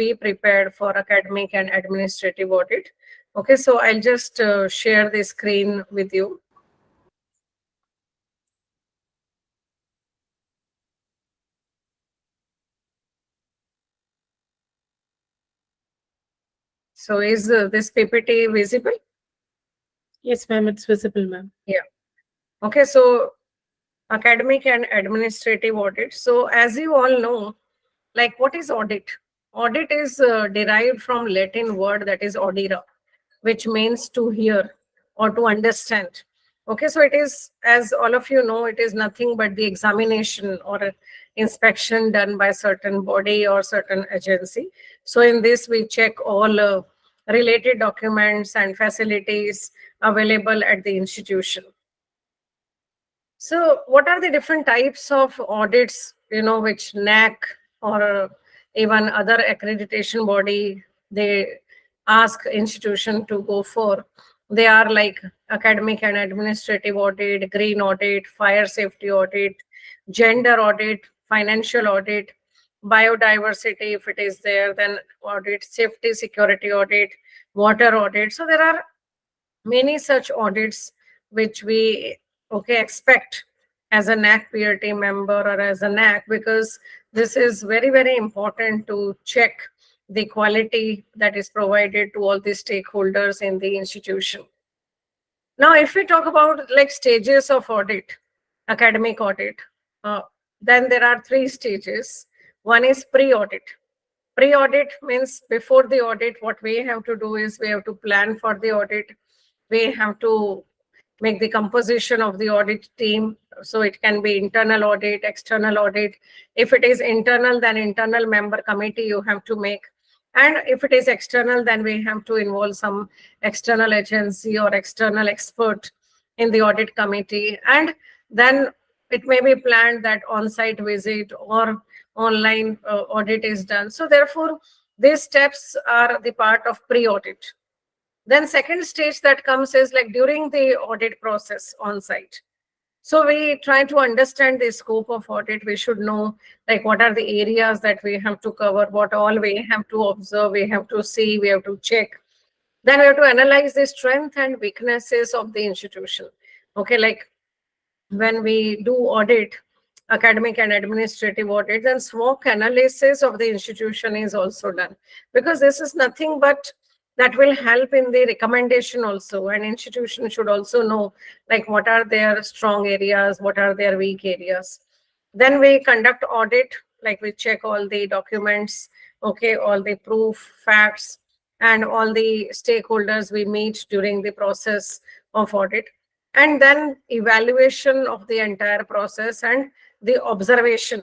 be prepared for academic and administrative audit. Okay, so I'll just share the screen with you. So is this PPT visible? Yes, ma'am, it's visible, ma'am. Yeah. Okay, so academic and administrative audit. So as you all know, like what is audit? Audit is derived from Latin word that is audira, which means to hear or to understand. Okay, so it is, as all of you know, it is nothing but the examination or inspection done by certain body or certain agency. So in this, we check all related documents and facilities available at the institution. So what are the different types of audits, which NAC or even other accreditation body, they ask institution to go for? They are like academic and administrative audit, green audit, fire safety audit, gender audit, financial audit, biodiversity, if it is there, then audit, safety, security audit, water audit. So there are many such audits which we expect as a NAC peer team member or as a NAC, because this is very, very important to check the quality that is provided to all the stakeholders in the institution. Now, if we talk about like stages of audit, academic audit, then there are 3 stages. One is pre-audit. Pre-audit means before the audit, what we have to do is we have to plan for the audit. We have to make the composition of the audit team. So it can be internal audit, external audit. If it is internal, then internal member committee you have to make. And if it is external, then we have to involve some external agency or external expert in the audit committee. And then it may be planned that on-site visit or online audit is done. So therefore, these steps are the part of pre-audit. Then second stage that comes is like during the audit process on-site. So we try to understand the scope of audit. We should know like what are the areas that we have to cover, what all we have to observe, we have to see, we have to check. Then we have to analyze the strength and weaknesses of the institution. Okay, like when we do audit, academic and administrative audit, then SWOT analysis of the institution is also done, because this is nothing but that will help in the recommendation also. An institution should also know like what are their strong areas, what are their weak areas. Then we conduct audit, like we check all the documents, okay, all the proof, facts, and all the stakeholders we meet during the process of audit. And then evaluation of the entire process and the observation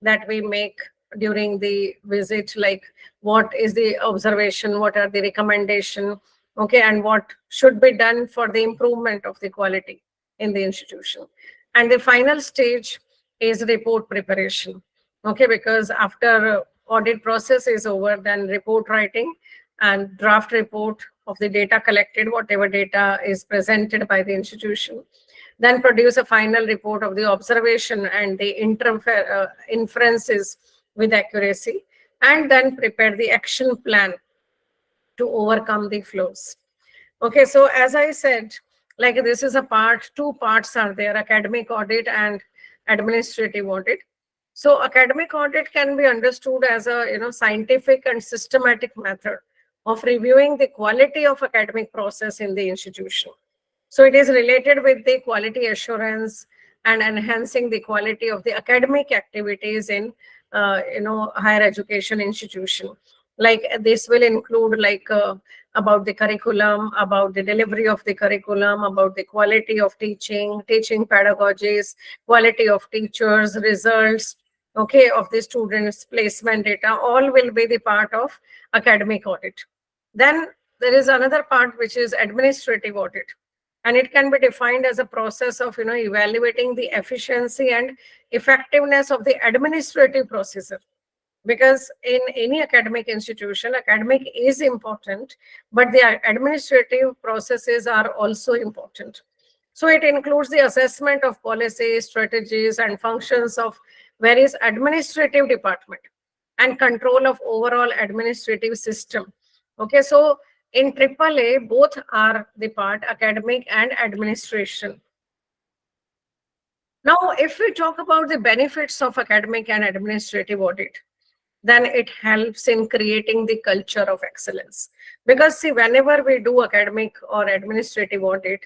that we make during the visit, like what is the observation, what are the recommendation, okay, and what should be done for the improvement of the quality in the institution. And the final stage is report preparation, okay, because after audit process is over, then report writing and draft report of the data collected, whatever data is presented by the institution, then produce a final report of the observation and the inferences with accuracy, and then prepare the action plan to overcome the flaws. Okay, so as I said, like this is a part, 2 parts are there, academic audit and administrative audit. So academic audit can be understood as a scientific and systematic method of reviewing the quality of academic process in the institution. So it is related with the quality assurance and enhancing the quality of the academic activities in higher education institution. Like this will include like about the curriculum, about the delivery of the curriculum, about the quality of teaching pedagogies, quality of teachers, results, okay, of the students, placement data, all will be the part of academic audit. Then there is another part which is administrative audit, and it can be defined as a process of evaluating the efficiency and effectiveness of the administrative procedure. Because in any academic institution, academic is important, but the administrative processes are also important. So it includes the assessment of policies, strategies, and functions of various administrative departments. and control of overall administrative system. Okay, so in AAA, both are the part, academic and administration. Now, if we talk about the benefits of academic and administrative audit, then it helps in creating the culture of excellence. Because see, whenever we do academic or administrative audit,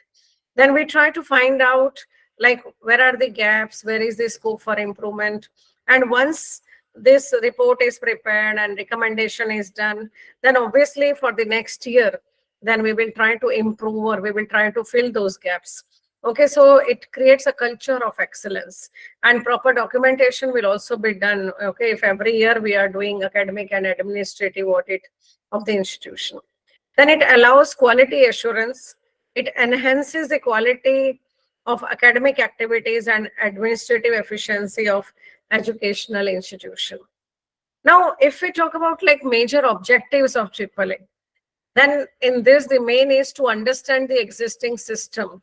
then we try to find out like where are the gaps, where is the scope for improvement. And once this report is prepared and recommendation is done, then obviously for the next year, then we will try to improve or we will try to fill those gaps. Okay, so it creates a culture of excellence, and proper documentation will also be done. Okay, if every year we are doing academic and administrative audit of the institution, then it allows quality assurance. It enhances the quality of academic activities and administrative efficiency of educational institution. Now, if we talk about like major objectives of AAA, then in this, the main is to understand the existing system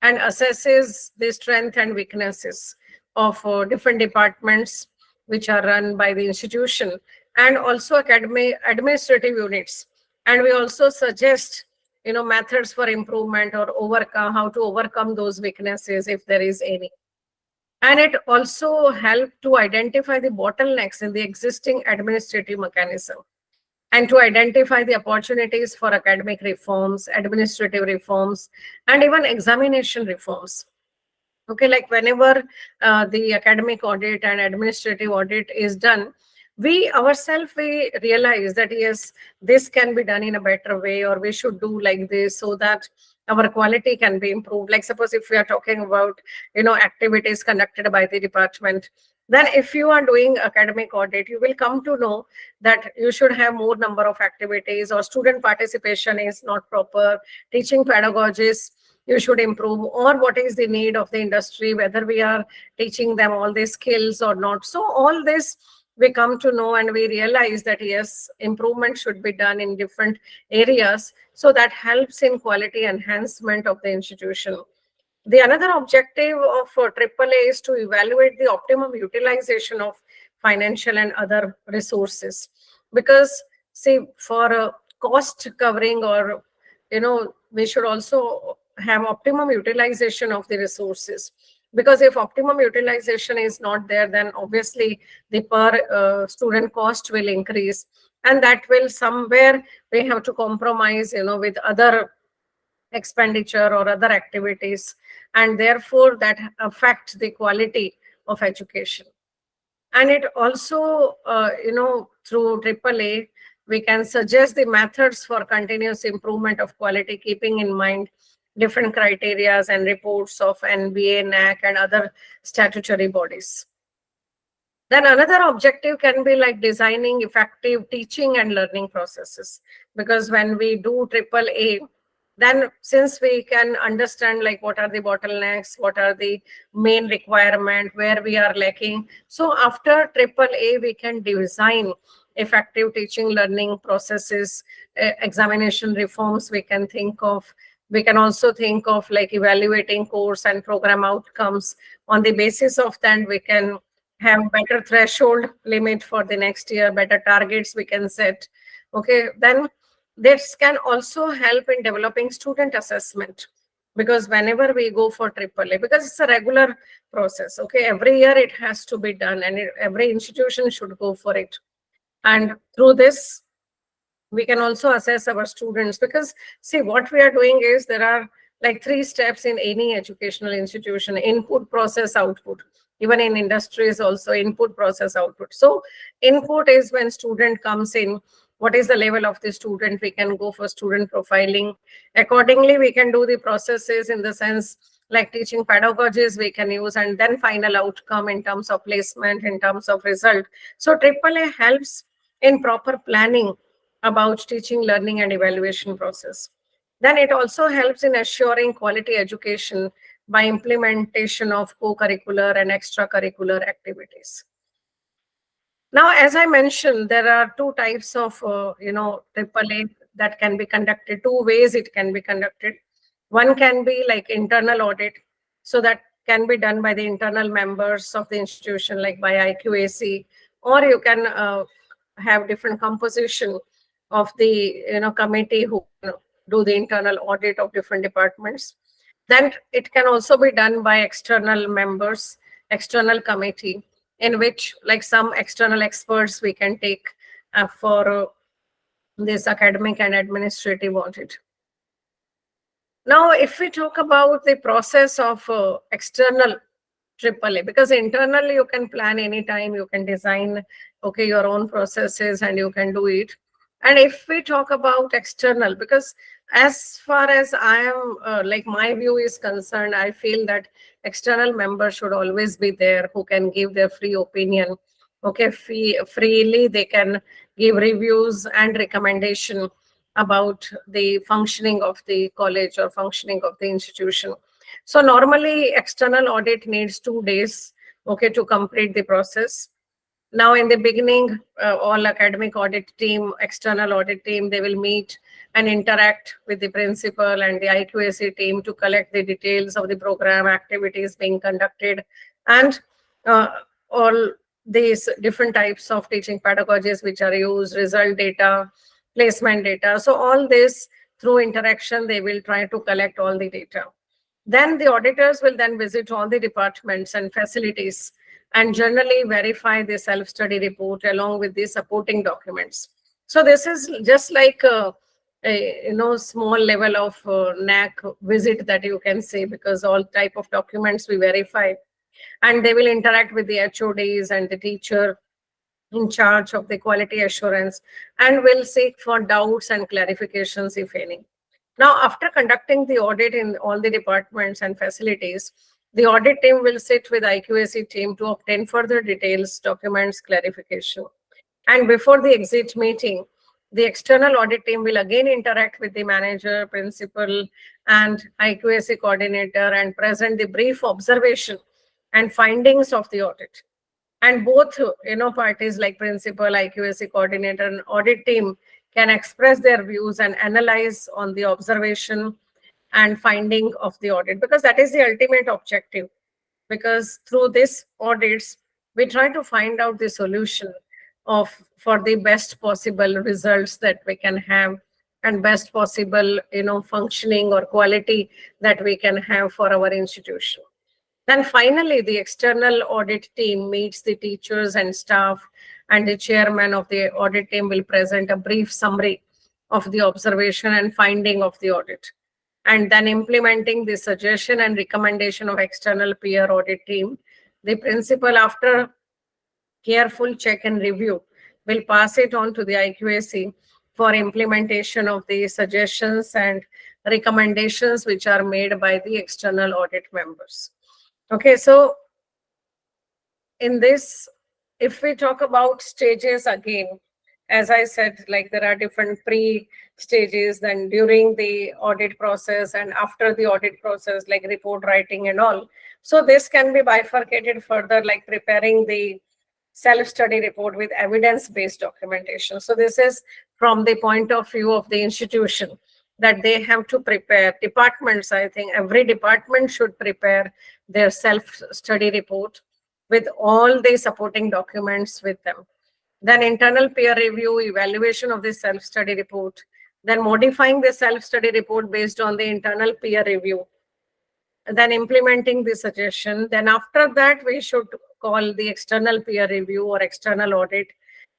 and assesses the strength and weaknesses of different departments which are run by the institution, and also academic administrative units. And we also suggest, methods for improvement or overcome, how to overcome those weaknesses if there is any. And it also help to identify the bottlenecks in the existing administrative mechanism and to identify the opportunities for academic reforms, administrative reforms, and even examination reforms. Okay, like whenever the academic audit and administrative audit is done, we ourselves, we realize that yes, this can be done in a better way, or we should do like this so that our quality can be improved. Like suppose if we are talking about, activities conducted by the department, then if you are doing academic audit, you will come to know that you should have more number of activities, or student participation is not proper, teaching pedagogies you should improve, or what is the need of the industry, whether we are teaching them all these skills or not. So all this we come to know, and we realize that yes, improvement should be done in different areas, so that helps in quality enhancement of the institution. The another objective of AAA is to evaluate the optimum utilization of financial and other resources. Because see, for cost covering, or we should also have optimum utilization of the resources. Because if optimum utilization is not there, then obviously the per student cost will increase, and that will somewhere we have to compromise, with other expenditure or other activities, and therefore that affect the quality of education. And it also, through AAA, we can suggest the methods for continuous improvement of quality, keeping in mind different criterias and reports of NBA, NAC, and other statutory bodies. Then another objective can be like designing effective teaching and learning processes. Because when we do AAA, then since we can understand like what are the bottlenecks, what are the main requirement, where we are lacking, so after AAA we can design effective teaching learning processes, examination reforms we can think of. We can also think of like evaluating course and program outcomes. On the basis of that, we can have better threshold limit for the next year, better targets we can set. Okay, then this can also help in developing student assessment, because whenever we go for AAA, because it's a regular process, okay, every year it has to be done, and every institution should go for it. And through this, we can also assess our students. Because see, what we are doing is there are like 3 steps in any educational institution: input, process, output. Even in industries also, input, process, output. So input is when student comes in, what is the level of the student, we can go for student profiling. Accordingly, we can do the processes in the sense like teaching pedagogies we can use, and then final outcome in terms of placement, in terms of result. So AAA helps in proper planning about teaching, learning, and evaluation process. Then it also helps in assuring quality education by implementation of co-curricular and extracurricular activities. Now, as I mentioned, there are 2 types of, AAA that can be conducted, 2 ways it can be conducted. One can be like internal audit. So that can be done by the internal members of the institution, like by IQAC, or you can have different composition of the committee who do the internal audit of different departments. Then it can also be done by external members, external committee, in which like some external experts we can take for this academic and administrative audit. Now, if we talk about the process of external AAA, because internally you can plan anytime, you can design your own processes and you can do it. And if we talk about external, because as far as I am like my view is concerned, I feel that external members should always be there who can give their free opinion. Freely they can give reviews and recommendation about the functioning of the college or functioning of the institution. So normally external audit needs 2 days, to complete the process. Now in the beginning, all academic audit team, external audit team, they will meet and interact with the principal and the IQAC team to collect the details of the program activities being conducted, and uh, all these different types of teaching pedagogies which are used, result data, placement data. So all this, through interaction, they will try to collect all the data. Then the auditors will then visit all the departments and facilities and generally verify the self-study report along with the supporting documents. So this is just like a small level of NAC visit that you can say, because all type of documents we verify, and they will interact with the HODs and the teacher in charge of the quality assurance, and will seek for doubts and clarifications if any. Now, after conducting the audit in all the departments and facilities, the audit team will sit with IQAC team to obtain further details, documents, clarification. And before the exit meeting, the external audit team will again interact with the manager, principal, and IQAC coordinator and present the brief observation and findings of the audit. And both parties like principal, IQAC coordinator, and audit team can express their views and analyze on the observation and finding of the audit, because that is the ultimate objective. Because through this audits we try to find out the solution of for the best possible results that we can have, and best possible functioning or quality that we can have for our institution. Then finally, the external audit team meets the teachers and staff, and the chairman of the audit team will present a brief summary of the observation and finding of the audit. And then implementing the suggestion and recommendation of external peer audit team, the principal, after careful check and review, will pass it on to the IQAC for implementation of the suggestions and recommendations which are made by the external audit members. Okay, so in this, if we talk about stages again, as I said, like there are different pre-stages, then during the audit process and after the audit process, like report writing and all. So this can be bifurcated further, like preparing the self-study report with evidence-based documentation. So this is from the point of view of the institution, that they have to prepare. Departments, I think every department should prepare their self-study report with all the supporting documents with them. Then internal peer review, evaluation of the self-study report, then modifying the self-study report based on the internal peer review, then implementing the suggestion. Then after that, we should call the external peer review or external audit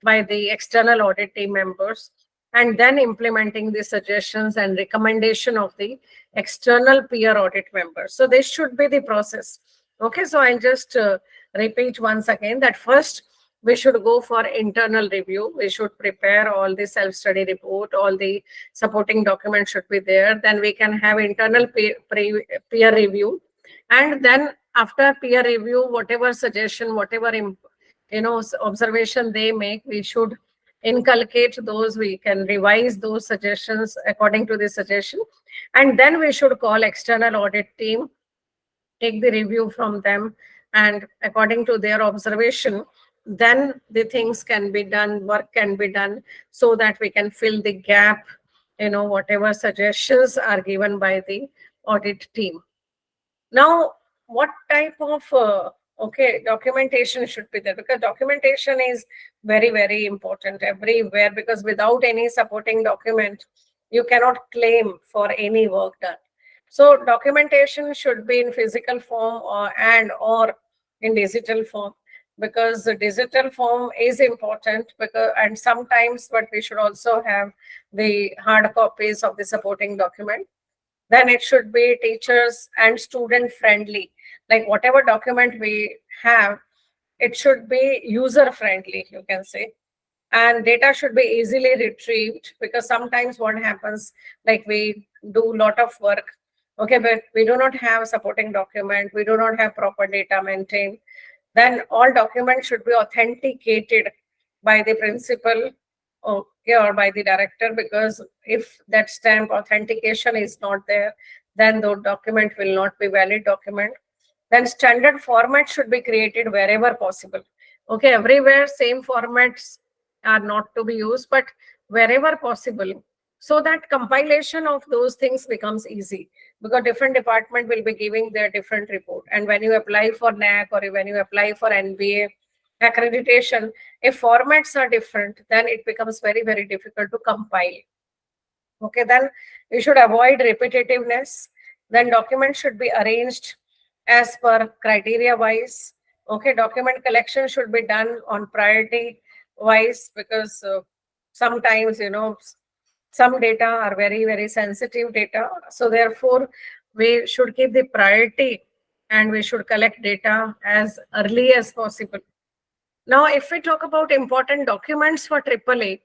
by the external audit team members, and then implementing the suggestions and recommendation of the external peer audit members. So this should be the process. Okay, so I'll just repeat once again that first we should go for internal review. We should prepare all the self-study report, all the supporting documents should be there. Then we can have internal peer review. And then after peer review, whatever suggestion, whatever observation they make, we should inculcate those. We can revise those suggestions according to the suggestion. And then we should call external audit team, take the review from them, and according to their observation, then the things can be done, work can be done, so that we can fill the gap, whatever suggestions are given by the audit team. Now, what type of documentation should be there? Because documentation is very, very important everywhere, because without any supporting document, you cannot claim for any work done. So documentation should be in physical form or in digital form, because the digital form is important, because and sometimes, but we should also have the hard copies of the supporting document. Then it should be teachers and student friendly. Like whatever document we have, it should be user friendly, you can say. And data should be easily retrieved, because sometimes what happens, like we do a lot of work, okay, but we do not have supporting document, we do not have proper data maintained. Then all documents should be authenticated by the principal, okay, or by the director, because if that stamp authentication is not there, then the document will not be valid document. Then standard format should be created wherever possible. Okay, everywhere same formats are not to be used, but wherever possible, so that compilation of those things becomes easy, because different department will be giving their different report. And when you apply for NAC or when you apply for NBA accreditation, if formats are different, then it becomes very, very difficult to compile. Okay, then you should avoid repetitiveness. Then documents should be arranged as per criteria wise. Okay, document collection should be done on priority wise, because sometimes, some data are very, very sensitive data. So therefore, we should keep the priority and we should collect data as early as possible. Now, if we talk about important documents for AAA,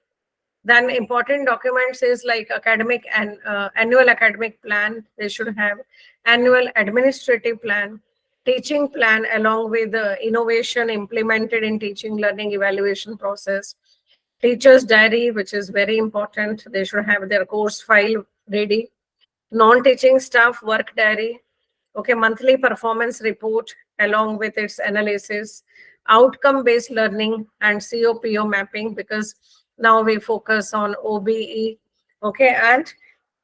then important documents is like academic and annual academic plan. They should have annual administrative plan, teaching plan, along with the innovation implemented in teaching, learning, evaluation process. Teachers diary, which is very important. They should have their course file ready. Non-teaching staff work diary. Okay, monthly performance report along with its analysis, outcome based learning, and COPO mapping, because now we focus on OBE. Okay, and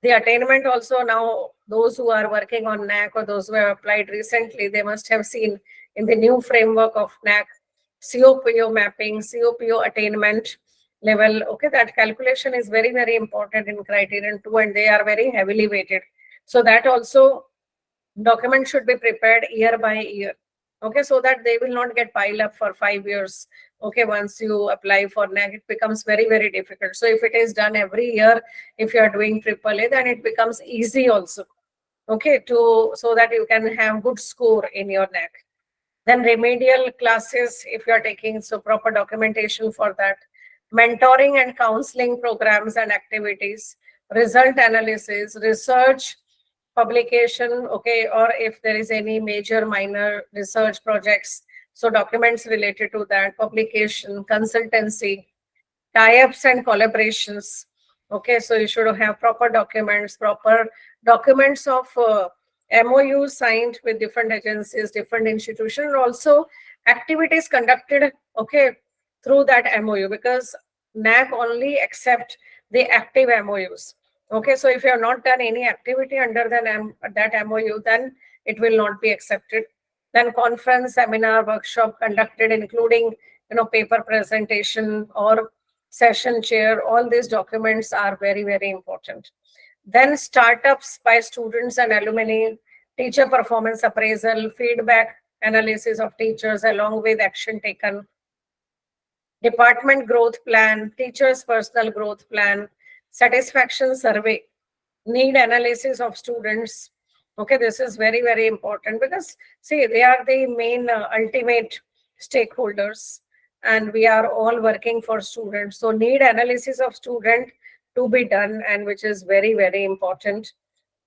the attainment also. Now those who are working on NAC or those who have applied recently, they must have seen in the new framework of NAC COPO mapping, COPO attainment level. Okay, that calculation is very, very important in criterion 2, and they are very heavily weighted. So that also document should be prepared year by year. Okay, so that they will not get piled up for 5 years. Okay, once you apply for NAC, it becomes very, very difficult. So if it is done every year, if you are doing AAA, then it becomes easy also. Okay, to so that you can have good score in your NAC. Then remedial classes, if you are taking, so proper documentation for that. Mentoring and counseling programs and activities, result analysis, research, publication, okay, or if there is any major minor research projects, so documents related to that, publication, consultancy, tie-ups and collaborations. Okay, so you should have proper documents of MOU signed with different agencies, different institutions, and also activities conducted, okay, through that MOU, because NAC only accept the active MOUs. Okay, so if you have not done any activity under that MOU, then it will not be accepted. Then conference, seminar, workshop conducted, including paper presentation or session chair, all these documents are very, very important. Then startups by students and alumni, teacher performance appraisal, feedback analysis of teachers along with action taken, department growth plan, teachers personal growth plan, satisfaction survey, need analysis of students. Okay, this is very, very important, because see, they are the main ultimate stakeholders, and we are all working for students. So need analysis of student to be done, and which is very, very important.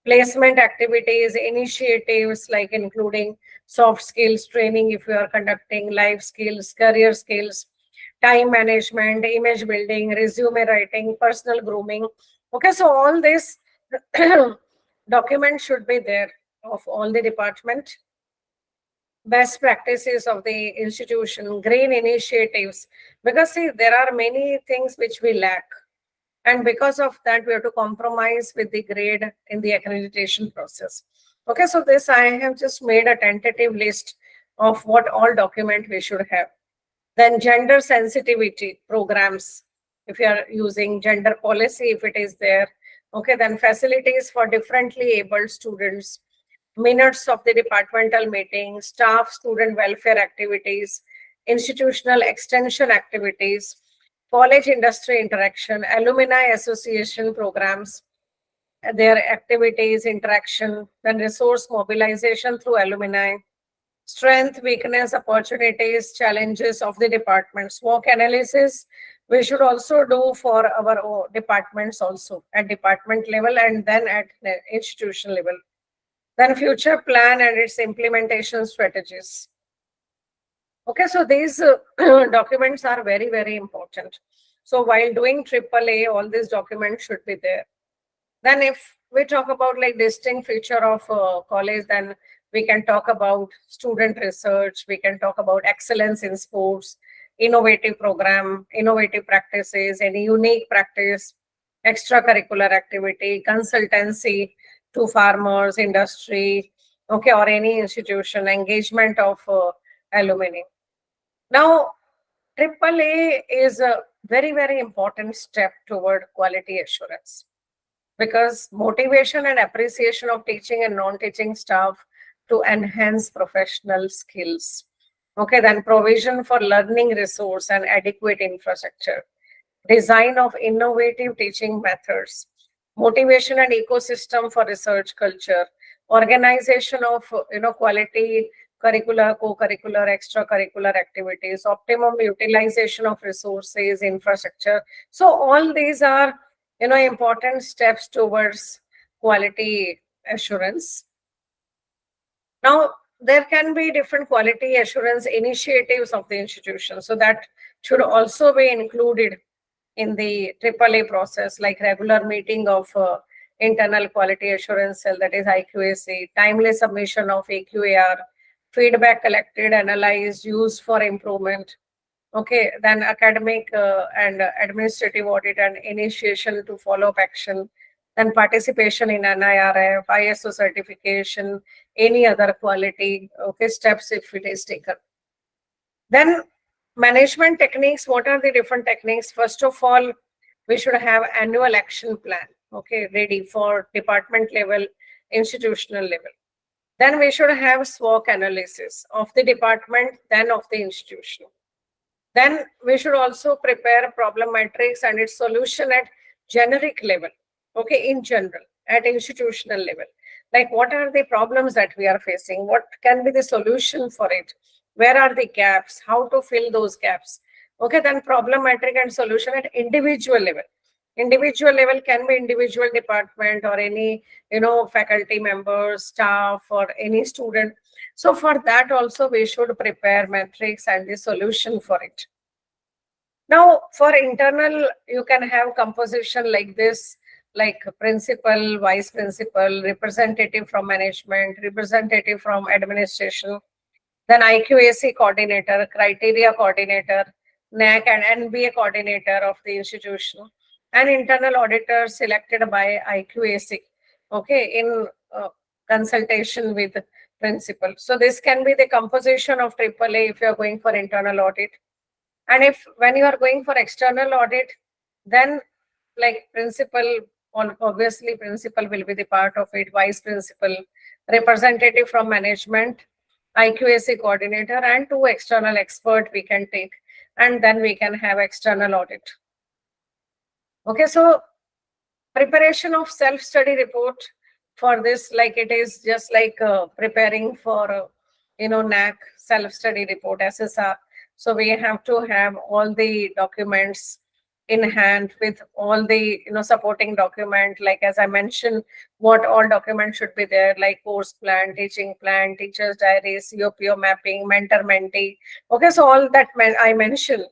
Placement activities, initiatives like including soft skills training if you are conducting, life skills, career skills, time management, image building, resume writing, personal grooming. Okay, so all this document should be there of all the department. Best practices of the institution, green initiatives, because see, there are many things which we lack, and because of that we have to compromise with the grade in the accreditation process. Okay, so this I have just made a tentative list of what all document we should have. Then gender sensitivity programs, if you are using gender policy, if it is there. Okay, then facilities for differently abled students, minutes of the departmental meeting, staff student welfare activities, institutional extension activities, college industry interaction, alumni association programs, their activities, interaction, then resource mobilization through alumni, strength, weakness, opportunities, challenges of the department, SWOT analysis. We should also do for our departments also at department level and then at the institution level. Then future plan and its implementation strategies. Okay, so these documents are very, very important. So while doing AAA, all these documents should be there. Then if we talk about like distinct feature of college, then we can talk about student research, we can talk about excellence in sports, innovative program, innovative practices, any unique practice, extracurricular activity, consultancy to farmers, industry, okay, or any institution, engagement of alumni. Now, AAA is a very, very important step toward quality assurance because motivation and appreciation of teaching and non-teaching staff to enhance professional skills. Okay, then provision for learning resource and adequate infrastructure, design of innovative teaching methods, motivation and ecosystem for research culture, organization of quality curricular, co-curricular, extracurricular activities, optimum utilization of resources, infrastructure. So all these are important steps towards quality assurance. Now, there can be different quality assurance initiatives of the institution. So that should also be included in the AAA process, like regular meeting of internal quality assurance cell, that is IQAC, timely submission of AQAR, feedback collected, analyzed, used for improvement. Okay, then academic and administrative audit and initiation to follow up action, then participation in NIRF, ISO certification, any other quality steps if it is taken. Then management techniques, what are the different techniques? First of all, we should have annual action plan, okay, ready for department level, institutional level. Then we should have SWOT analysis of the department, then of the institution. Then we should also prepare problem matrix and its solution at generic level, okay, in general, at institutional level. Like what are the problems that we are facing? What can be the solution for it? Where are the gaps? How to fill those gaps? Okay, then problem matrix and solution at individual level. Individual level can be individual department or any, faculty members, staff, or any student. So for that also we should prepare metrics and the solution for it. Now for internal, you can have composition like this, like principal, vice principal, representative from management, representative from administration, then IQAC coordinator, criteria coordinator, NAC and NBA coordinator of the institution, and internal auditor selected by IQAC, okay, in consultation with principal. So this can be the composition of AAA if you are going for internal audit. And if when you are going for external audit, then like principal, obviously principal will be the part of it, vice principal, representative from management, IQAC coordinator, and 2 external expert we can take, and then we can have external audit. Okay, so preparation of self-study report for this, like it is just like preparing for NAC self-study report, SSR. So we have to have all the documents in hand with all the supporting document, like as I mentioned, what all documents should be there, like course plan, teaching plan, teachers diary, COPO mapping, mentor mentee. Okay, so all that I mentioned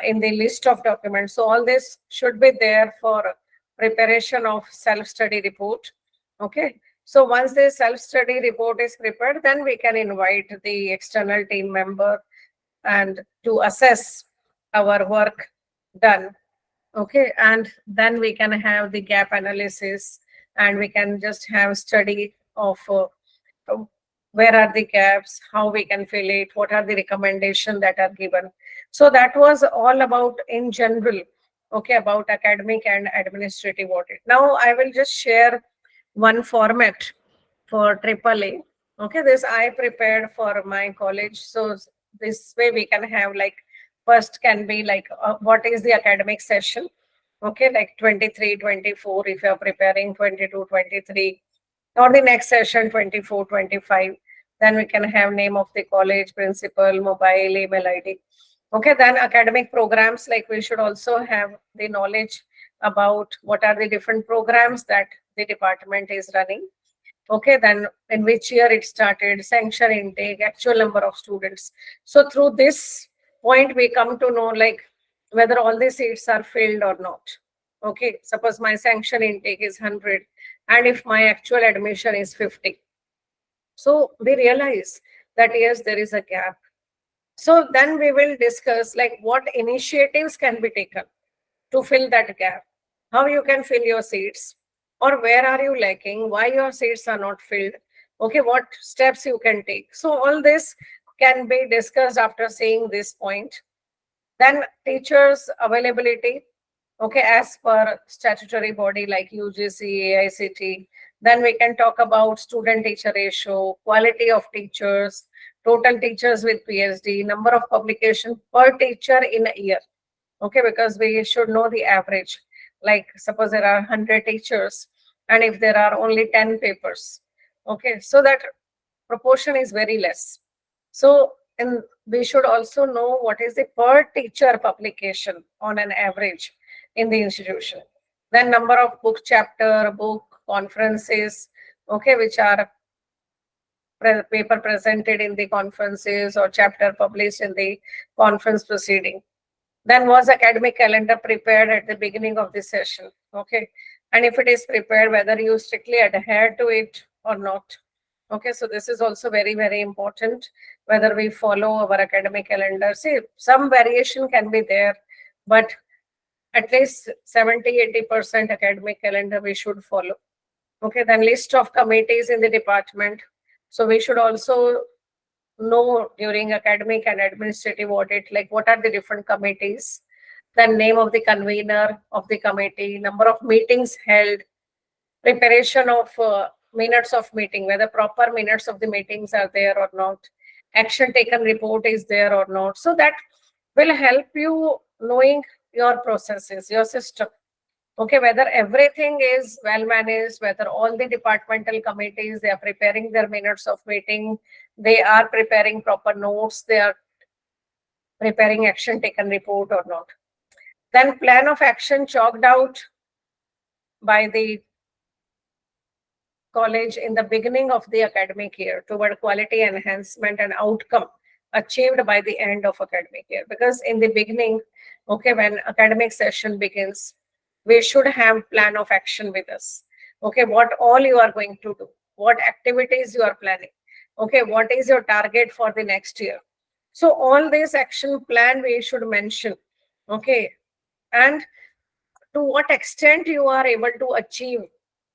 in the list of documents. So all this should be there for preparation of self-study report. Okay, so once the self-study report is prepared, then we can invite the external team member and to assess our work done. Okay, and then we can have the gap analysis, and we can just have study of where are the gaps, how we can fill it, what are the recommendations that are given. So that was all about in general, okay, about academic and administrative audit. Now I will just share one format for AAA. Okay, this I prepared for my college. So this way we can have like, first can be like what is the academic session, okay, like 23, 24 if you're preparing 22, 23, or the next session 24, 25. Then we can have name of the college, principal, mobile, email ID. Okay, then academic programs, like we should also have the knowledge about what are the different programs that the department is running. Okay, then in which year it started, sanction intake, actual number of students. So through this point, we come to know like whether all the seats are filled or not. Okay, suppose my sanction intake is 100 and if my actual admission is 50. So we realize that yes, there is a gap. So then we will discuss like what initiatives can be taken to fill that gap, how you can fill your seats, or where are you lacking, why your seats are not filled, okay, what steps you can take. So all this can be discussed after seeing this point. Then teachers availability, okay, as per statutory body like UGC, AICT. Then we can talk about student teacher ratio, quality of teachers, total teachers with PhD, number of publication per teacher in a year. Okay, because we should know the average. Like suppose there are 100 teachers and if there are only 10 papers, okay, so that proportion is very less. So and we should also know what is the per teacher publication on an average in the institution. Then number of book chapter, book conferences, okay, which are paper presented in the conferences or chapter published in the conference proceeding. Then was academic calendar prepared at the beginning of the session, okay, and if it is prepared, whether you strictly adhere to it or not. Okay, so this is also very, very important, whether we follow our academic calendar. See, some variation can be there, but at least 70-80% academic calendar we should follow. Okay, then list of committees in the department. So we should also know during academic and administrative audit, like what are the different committees, then name of the convener of the committee, number of meetings held, preparation of minutes of meeting, whether proper minutes of the meetings are there or not, action taken report is there or not. So that will help you knowing your processes, your system. Okay, whether everything is well managed, whether all the departmental committees, they are preparing their minutes of meeting, they are preparing proper notes, they are preparing action taken report or not. Then plan of action chalked out by the college in the beginning of the academic year toward quality enhancement and outcome achieved by the end of academic year. Because in the beginning, okay, when academic session begins, we should have plan of action with us. Okay, what all you are going to do, what activities you are planning, okay, what is your target for the next year. So all this action plan we should mention, okay, and to what extent you are able to achieve,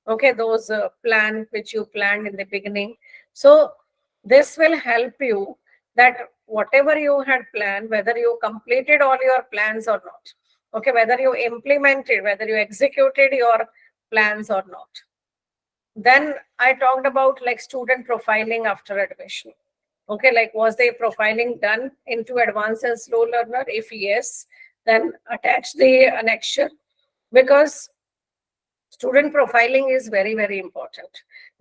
okay, those plan which you planned in the beginning. So this will help you that whatever you had planned, whether you completed all your plans or not, okay, whether you implemented, whether you executed your plans or not. Then I talked about like student profiling after admission. Okay, like was the profiling done into advanced and slow learner? If yes, then attach the annexure, because student profiling is very, very important.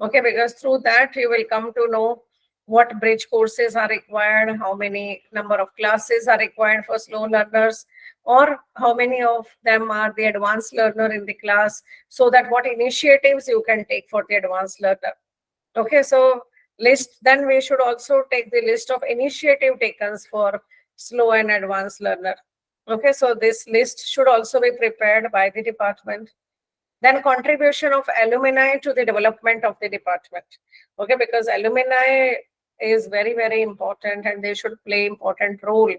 Okay, because through that you will come to know what bridge courses are required, how many number of classes are required for slow learners, or how many of them are the advanced learner in the class, so that what initiatives you can take for the advanced learner. Okay, so list, then we should also take the list of initiative taken for slow and advanced learner. Okay, so this list should also be prepared by the department. Then contribution of alumni to the development of the department. Okay, because alumni is very, very important and they should play important role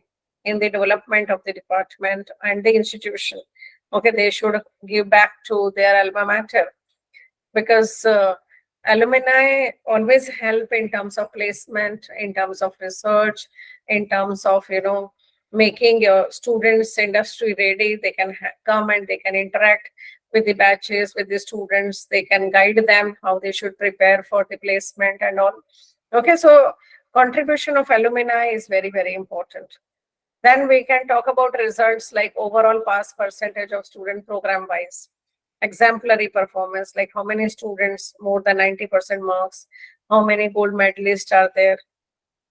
in the development of the department and the institution. Okay, they should give back to their alma mater, because alumni always help in terms of placement, in terms of research, in terms of making your students industry ready. They can come and they can interact with the batches, with the students. They can guide them how they should prepare for the placement and all. Okay, so contribution of alumni is very, very important. Then we can talk about results like overall pass percentage of student program wise, exemplary performance, like how many students more than 90% marks, how many gold medalists are there.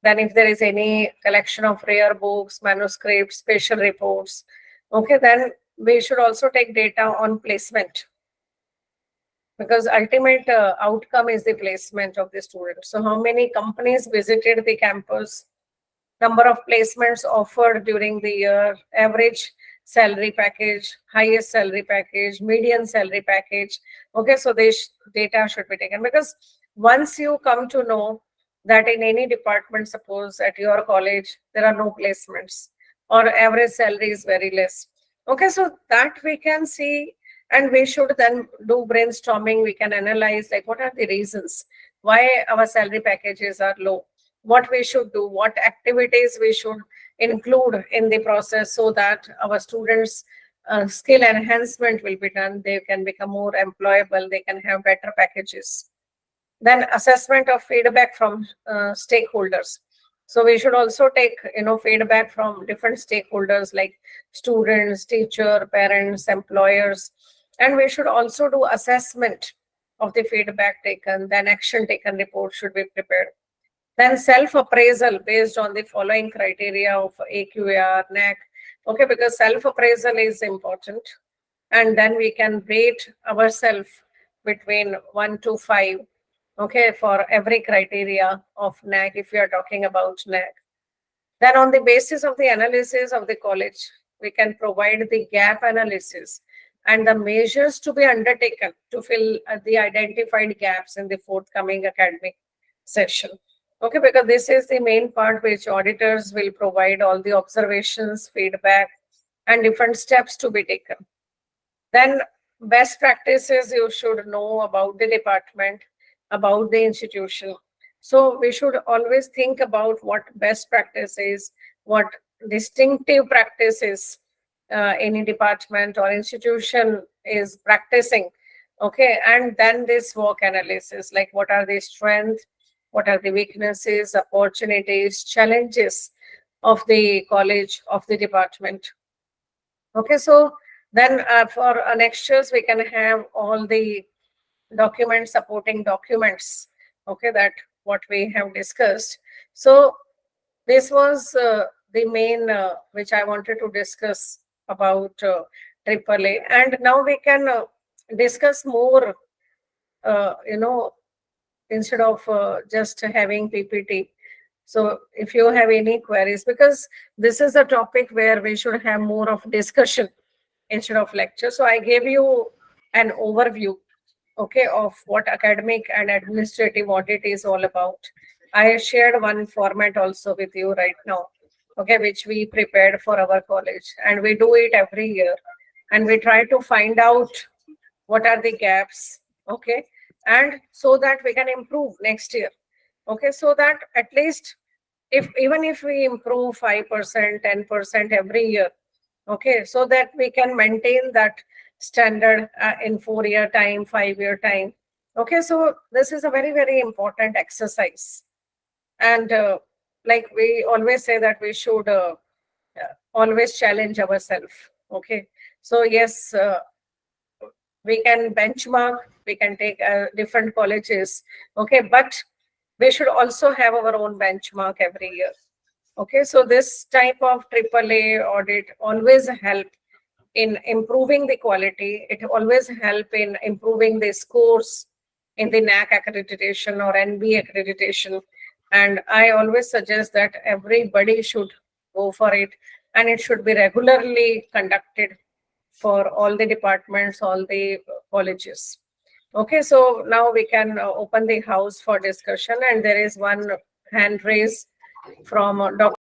Then if there is any collection of rare books, manuscripts, special reports, okay, then we should also take data on placement, because ultimate outcome is the placement of the student. So how many companies visited the campus, number of placements offered during the year, average salary package, highest salary package, median salary package. Okay, so this data should be taken, because once you come to know that in any department, suppose at your college, there are no placements or average salary is very less. Okay, so that we can see, and we should then do brainstorming. We can analyze like what are the reasons why our salary packages are low, what we should do, what activities we should include in the process so that our students' skill enhancement will be done. They can become more employable, they can have better packages. Then assessment of feedback from stakeholders. So we should also take feedback from different stakeholders like students, teacher, parents, employers, and we should also do assessment of the feedback taken. Then action taken report should be prepared. Then self-appraisal based on the following criteria of AQAR, NAC. Okay, because self-appraisal is important. And then we can rate ourselves between 1 to 5. Okay, for every criteria of NAC, if we are talking about NAC. Then on the basis of the analysis of the college, we can provide the gap analysis and the measures to be undertaken to fill the identified gaps in the forthcoming academic session. Okay, because this is the main part which auditors will provide all the observations, feedback, and different steps to be taken. Then best practices you should know about the department, about the institution. So we should always think about what best practice is, what distinctive practices any department or institution is practicing. Okay, and then this work analysis, like what are the strengths, what are the weaknesses, opportunities, challenges of the college, of the department. Okay, so then for annexures, we can have all the documents, supporting documents, okay, that what we have discussed. So this was the main which I wanted to discuss about AAA. And now we can discuss more, instead of just having PPT. So if you have any queries, because this is a topic where we should have more of discussion instead of lecture. So I gave you an overview, okay, of what academic and administrative audit is all about. I shared one format also with you right now, okay, which we prepared for our college, and we do it every year, and we try to find out what are the gaps, okay, and so that we can improve next year. Okay, so that at least if even if we improve 5%, 10% every year, okay, so that we can maintain that standard in 4-year time, 5-year time. Okay, so this is a very, very important exercise. And like we always say that we should always challenge ourselves. Okay, so yes, we can benchmark, we can take different colleges, okay, but we should also have our own benchmark every year. Okay, so this type of AAA audit always help in improving the quality. It always help in improving the scores in the NAC accreditation or NB accreditation. And I always suggest that everybody should go for it, and it should be regularly conducted for all the departments, all the colleges. Okay, so now we can open the house for discussion, and there is one hand raise from Dr.